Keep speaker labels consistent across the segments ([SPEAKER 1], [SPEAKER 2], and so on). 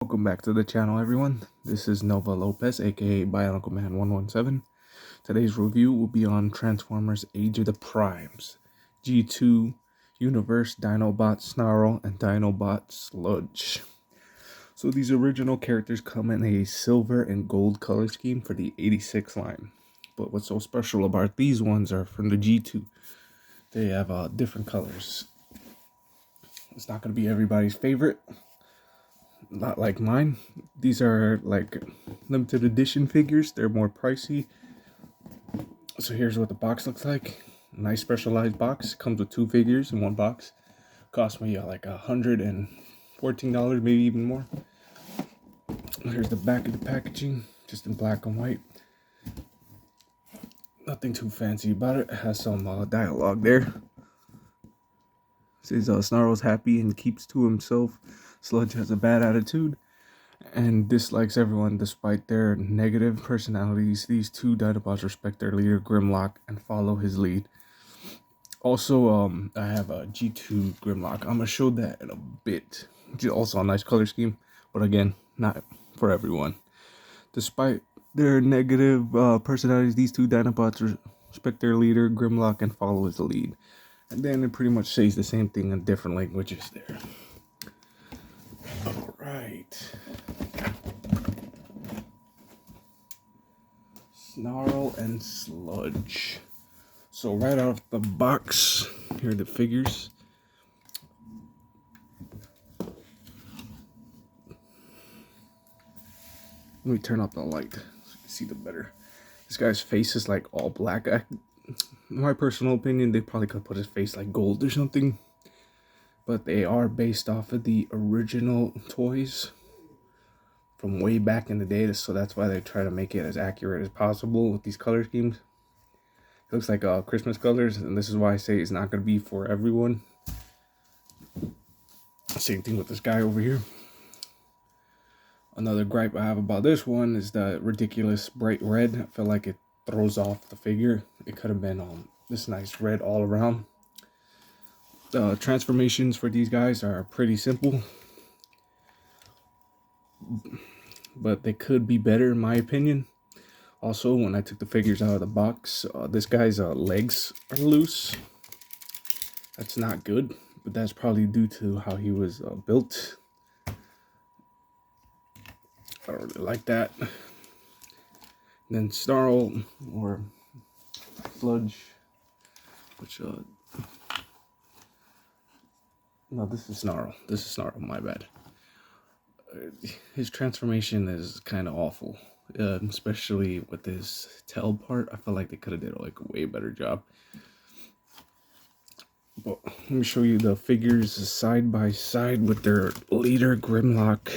[SPEAKER 1] Welcome back to the channel, everyone. This is Nova Lopez, aka Bionicle Man 117. Today's review will be on Transformers Age of the Primes, G2, Universe, Dinobot Snarl, and Dinobot Sludge. So these original characters come in a silver and gold color scheme for the 86 line. But what's so special about these ones are from the G2. They have different colors. It's not going to be everybody's favorite. Not like mine. These are like limited edition figures. They're more pricey. So here's what the box looks like. Nice specialized box. Comes with 2 figures in one box. Cost me like $114, maybe even more. Here's the back of the packaging, just in black and white. Nothing too fancy about it. It has some dialogue there. It says Snarl's happy and keeps to himself. Sludge has a bad attitude and dislikes everyone despite their negative personalities. These two Dinobots respect their leader Grimlock and follow his lead. Also, I have a G2 Grimlock. I'm gonna show that in a bit. Also a nice color scheme, but again, not for everyone. Despite their negative personalities, these two Dinobots respect their leader Grimlock and follow his lead. And then it pretty much says the same thing in different languages there. Alright. Snarl and Sludge. So right out of the box, here are the figures. Let me turn up the light so you can see them better. This guy's face is like all black. In my personal opinion, they probably could put his face like gold or something. But they are based off of the original toys from way back in the day, so that's why they try to make it as accurate as possible with these color schemes. It looks like Christmas colors, and this is why I say it's not going to be for everyone. Same thing with this guy over here. Another gripe I have about this one is the ridiculous bright red. I feel like it throws off the figure. It could have been this nice red all around. The transformations for these guys are pretty simple, but they could be better in my opinion. Also, when I took the figures out of the box, this guy's legs are loose. That's not good, but that's probably due to how he was built. I don't really like that. And then Snarl or Sludge, which no, this is Snarl. This is Snarl, my bad. His transformation is kind of awful, especially with his tail part. I feel like they could have did like a way better job. But let me show you the figures side by side with their leader Grimlock.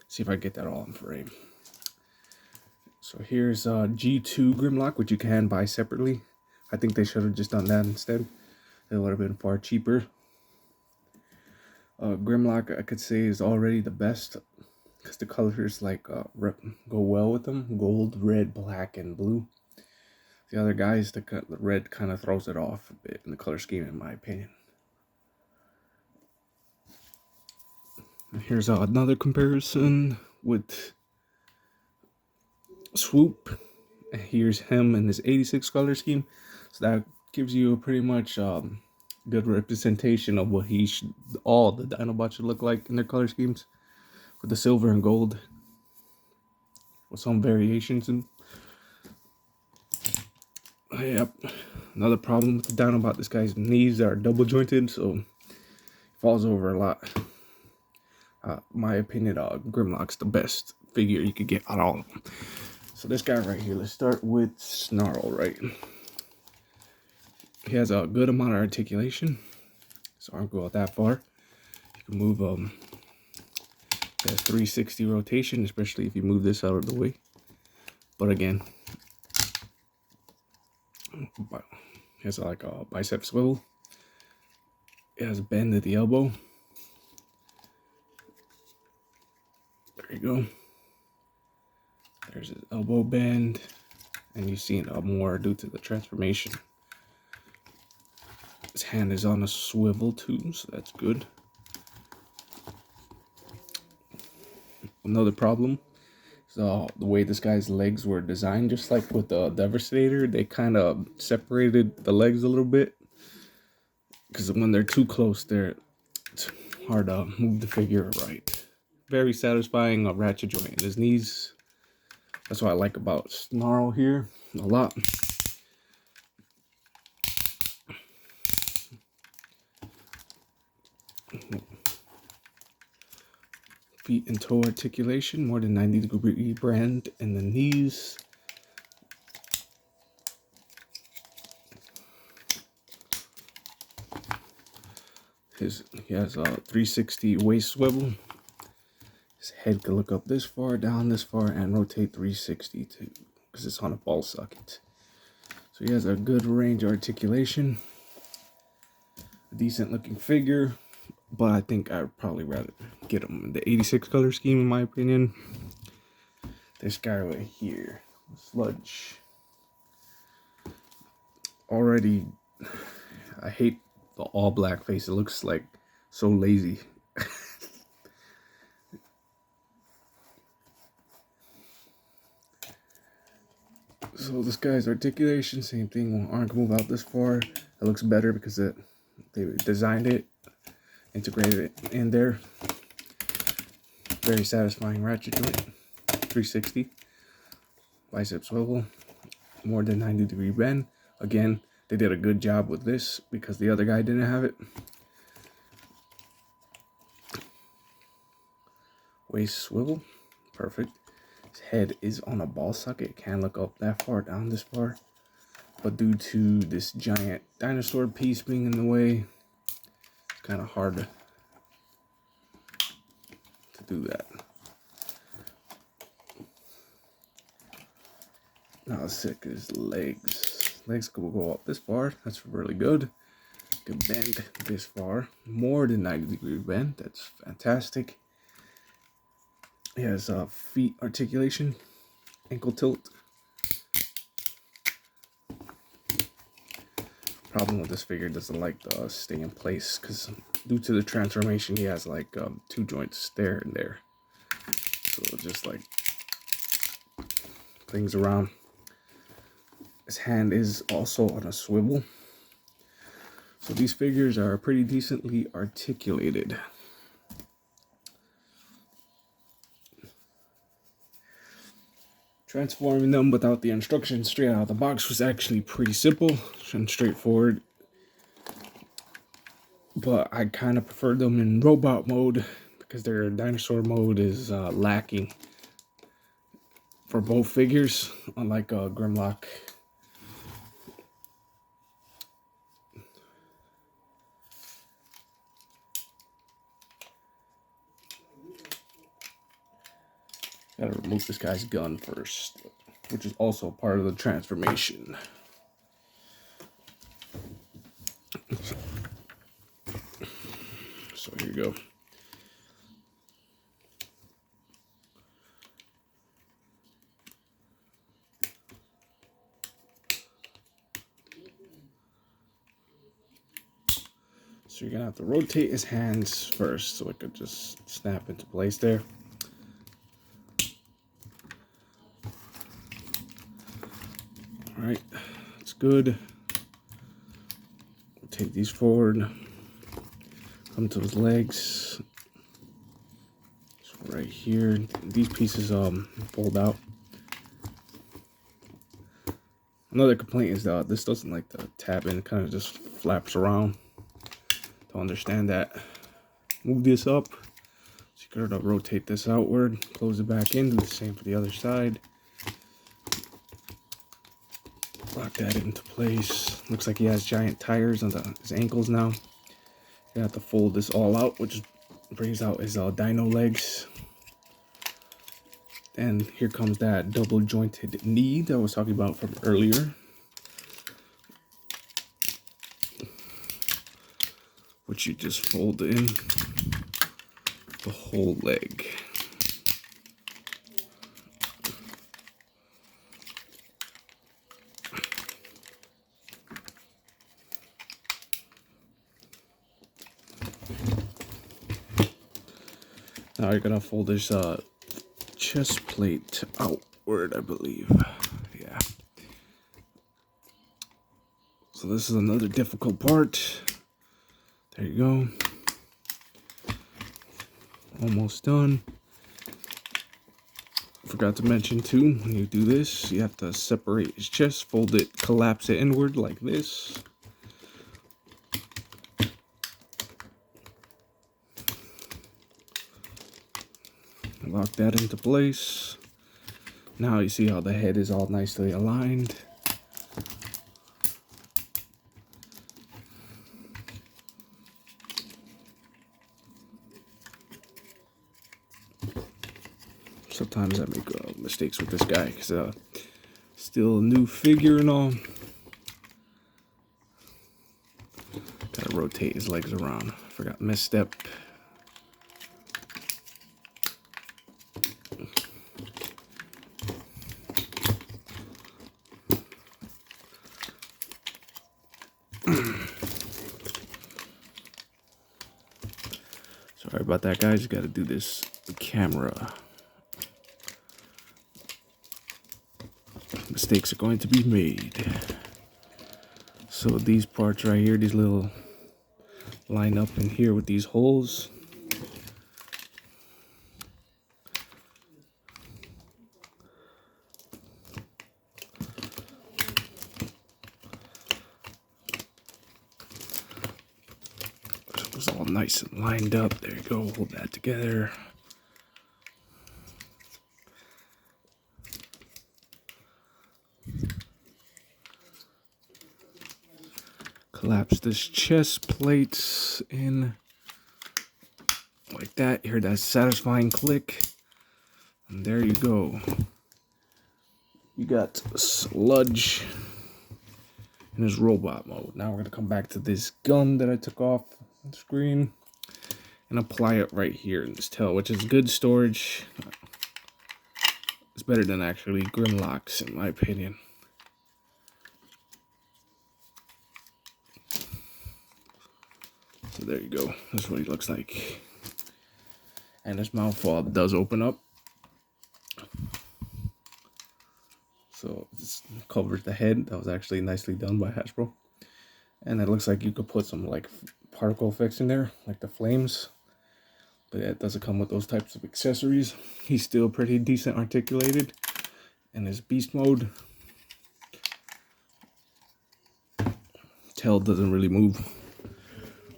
[SPEAKER 1] See if I get that all in frame. So here's G2 Grimlock, which you can buy separately. I think they should have just done that instead. It would have been far cheaper. Grimlock, I could say, is already the best because the colors like go well with them: gold, red, black, and blue. The other guys, the red kind of throws it off a bit in the color scheme, in my opinion. And here's another comparison with Swoop. Here's him in his 86 color scheme, so that gives you a pretty much good representation of what all the Dinobots should look like in their color schemes, with the silver and gold, with some variations. And yep, another problem with the Dinobot, this guy's knees are double jointed, so he falls over a lot. My opinion, Grimlock's the best figure you could get out of all of them. So this guy right here, let's start with Snarl, right? He has a good amount of articulation, so I won't go out that far. You can move he has 360 rotation, especially if you move this out of the way. But again, he has like a bicep swivel. It has a bend at the elbow. There you go. There's his elbow bend, and you see it more due to the transformation. His hand is on a swivel too, so that's good. Another problem is the way this guy's legs were designed. Just like with the Devastator, they kind of separated the legs a little bit, because when they're too close, it's hard to move the figure right. Very satisfying ratchet joint in his knees. That's what I like about Snarl here a lot. Feet and toe articulation, more than 90-degree bend in the knees. He has a 360 waist swivel. His head can look up this far, down this far, and rotate 360 too, because it's on a ball socket. So he has a good range of articulation. A decent looking figure, but I think I'd probably rather get him in the 86 color scheme, in my opinion. This guy right here, Sludge. Already, I hate the all black face. It looks like so lazy. So this guy's articulation, same thing. When arm can move out this far, it looks better because they designed it, integrated it in there. Very satisfying ratchet joint. 360 bicep swivel, more than 90-degree bend. Again, they did a good job with this because the other guy didn't have it. Waist swivel, perfect. His head is on a ball socket. It can't look up that far, down this far. But due to this giant dinosaur piece being in the way, it's kind of hard to do that. Now sick is legs. Legs will go up this far. That's really good. Can bend this far. More than 90-degree bend. That's fantastic. He has feet articulation, ankle tilt. Problem with this figure, doesn't like to stay in place because due to the transformation, he has like 2 joints there and there. So it just like things around. His hand is also on a swivel. So these figures are pretty decently articulated. Transforming them without the instructions straight out of the box was actually pretty simple and straightforward. But I kind of prefer them in robot mode because their dinosaur mode is lacking for both figures, unlike Grimlock. Gotta remove this guy's gun first, which is also part of the transformation. So here you go. So you're gonna have to rotate his hands first so it could just snap into place there. All right, that's good. Take these forward. Come to his legs. So right here, these pieces fold out. Another complaint is that this doesn't like to tab in. It kind of just flaps around. Don't understand that. Move this up. So you're gonna rotate this outward. Close it back in. Do the same for the other side. Lock that into place. Looks like he has giant tires on his ankles now. You have to fold this all out, which brings out his dino legs. And here comes that double jointed knee that I was talking about from earlier, which you just fold in the whole leg. Now you're gonna fold this chest plate outward, I believe. Yeah. So this is another difficult part. There you go. Almost done. Forgot to mention too, when you do this, you have to separate his chest, fold it, collapse it inward like this. Lock that into place. Now you see how the head is all nicely aligned. Sometimes I make mistakes with this guy because still a new figure and all. Gotta rotate his legs around. Forgot misstep. Sorry about that, guys. You gotta do this with the camera. Mistakes are going to be made. So these parts right here, these little line up in here with these holes. It's all nice and lined up. There you go. Hold that together. Collapse this chest plate in like that. Hear that satisfying click. And there you go. You got Sludge in his robot mode. Now we're going to come back to this gun that I took off the screen and apply it right here in this tail, which is good storage. It's better than actually Grimlocks, in my opinion. So there you go. That's what he looks like. And his mouth fob does open up. So this covers the head. That was actually nicely done by Hasbro. And it looks like you could put some like particle effects in there, like the flames. But yeah, it doesn't come with those types of accessories. He's still pretty decent articulated in his beast mode. Tail doesn't really move.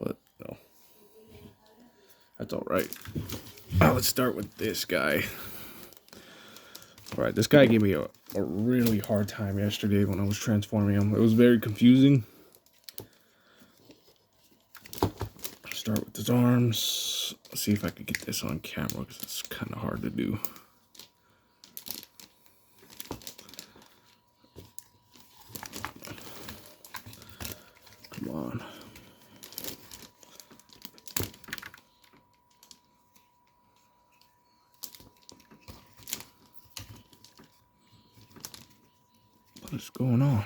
[SPEAKER 1] But no. That's alright. Now let's start with this guy. Alright, this guy gave me a really hard time yesterday when I was transforming him. It was very confusing. Start with his arms. Let's see if I can get this on camera because it's kind of hard to do. Come on. What is going on?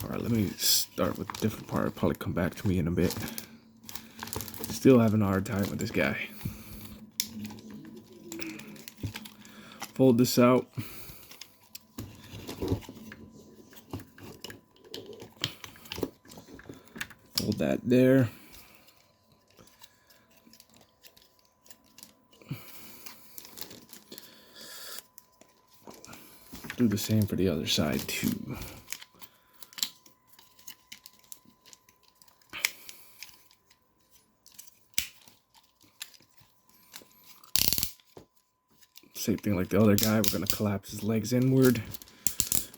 [SPEAKER 1] Alright, let me start with a different part. It'll probably come back to me in a bit. Still having a hard time with this guy. Fold this out. Fold that there. Do the same for the other side too. Same thing like the other guy, we're going to collapse his legs inward.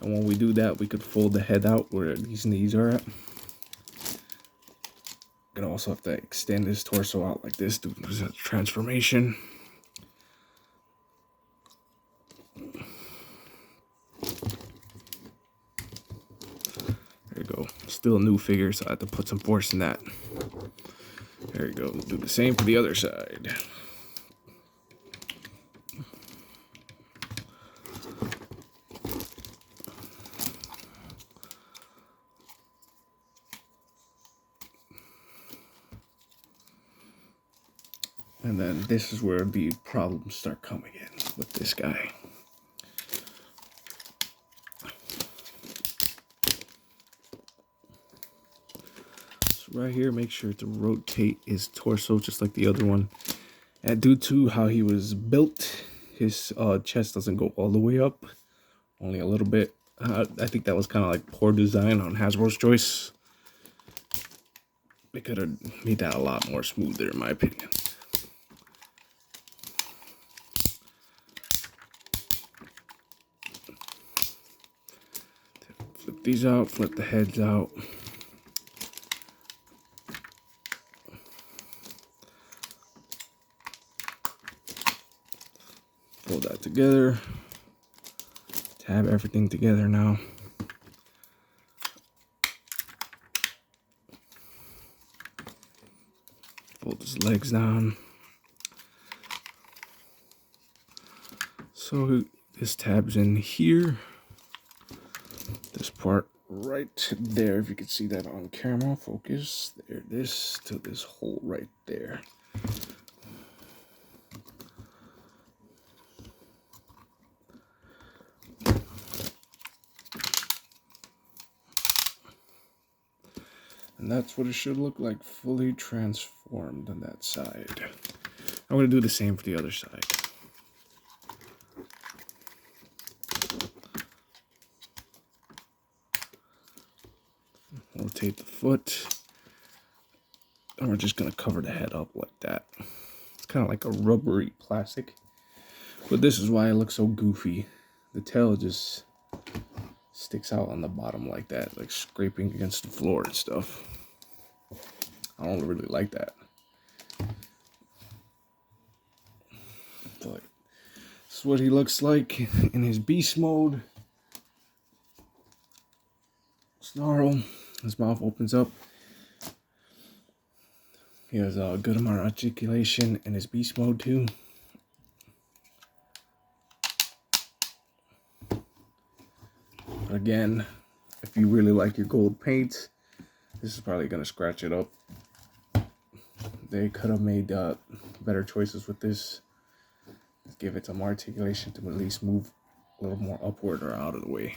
[SPEAKER 1] And when we do that, we could fold the head out where these knees are at. We're going to also have to extend his torso out like this, do this transformation. There you go. Still a new figure, so I have to put some force in that. There you go. We'll do the same for the other side. And then this is where the problems start coming in with this guy. So right here, make sure to rotate his torso just like the other one. And due to how he was built, his chest doesn't go all the way up, only a little bit. I think that was kind of like poor design on Hasbro's choice. They could have made that a lot more smoother, in my opinion. Flip these out, flip the heads out. Pull that together. Tab everything together now. Fold his legs down. So this tab's in here. This part right there, if you can see that on camera, focus. There it is, to this hole right there. And that's what it should look like, fully transformed on that side. I'm going to do the same for the other side. Rotate the foot. And we're just going to cover the head up like that. It's kind of like a rubbery plastic. But this is why it looks so goofy. The tail just sticks out on the bottom like that, like scraping against the floor and stuff. I don't really like that. But this is what he looks like in his beast mode. Snarl. His mouth opens up. He has a good amount of articulation in his beast mode too. But again, if you really like your gold paint, this is probably going to scratch it up. They could have made better choices with this. Give it some articulation to at least move a little more upward or out of the way.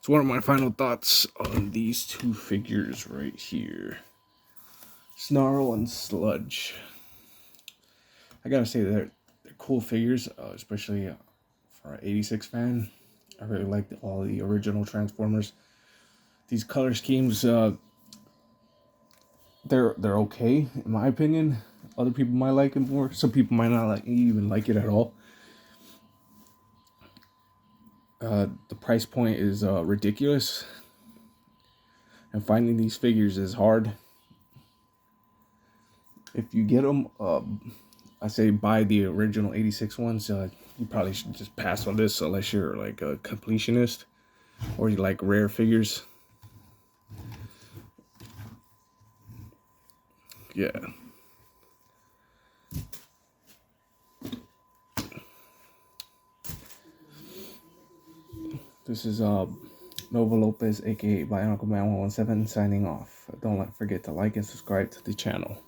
[SPEAKER 1] So what are my final thoughts on these two figures right here? Snarl and Sludge. I gotta say they're cool figures, especially for an 86 fan. I really like all the original Transformers. These color schemes, they're okay in my opinion. Other people might like it more. Some people might not even like it at all. The price point is ridiculous, and finding these figures is hard. If you get them, I say buy the original 86 ones. You probably should just pass on this unless you're like a completionist or you like rare figures. Yeah. This is Nova Lopez, aka Bionicle Man 117, signing off. Don't forget to like and subscribe to the channel.